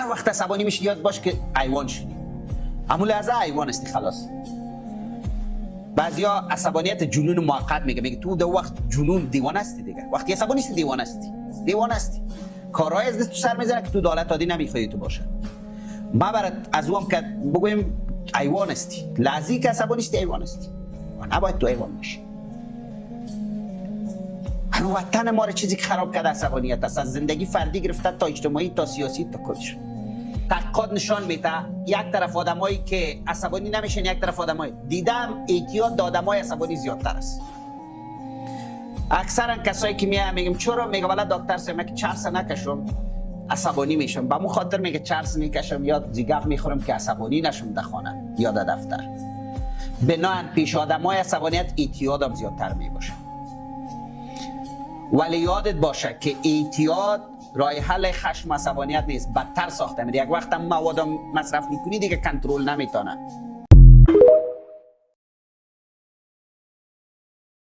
هر وقت عصبانی میشی یاد باش که حیوان شدی، اما لحظه حیوان هستی خلاص. بعضیا عصبانیت جنون موقت میگه تو در وقت جنون دیوانه هستی دیگه، وقتی عصبانی هستی دیوانه هستی. کارهای از دست تو سر میزنه که تو دولت عادی نمیخوای تو باشه. ما برات از اون که بگویم حیوان هستی، لحظی که عصبانی هستی حیوان هستی و نباید تو حیوان باشی. وطن ما رو چیزی که خراب کرده عصبانیت است، از زندگی فردی گرفته تا اجتماعی تا سیاسی تا کلش. تحقیقات نشان میده یک طرف آدمایی که عصبانی نمیشن، یک طرف آدمایی دیدم اعتیاد آدمای عصبانی زیادتر است. اکثرا کسایی که میگم چرا، میگه والا دکتر سم که چرس نکشم عصبانی میشم، با مو خاطر میگه چرس میکشم یا زیگاب میخورم که عصبانی نشم در خانه یا در دفتر. بناهن پیش آدمای عصبانیت اعتیادم زیادتر میباشه. ولی یادت باشه که اعتیاد راه حل خشم و عصبانیت نیست، بدتر ساخته میده. یک وقت مواد مصرف میکنی دیگه کنترل نمیتونه.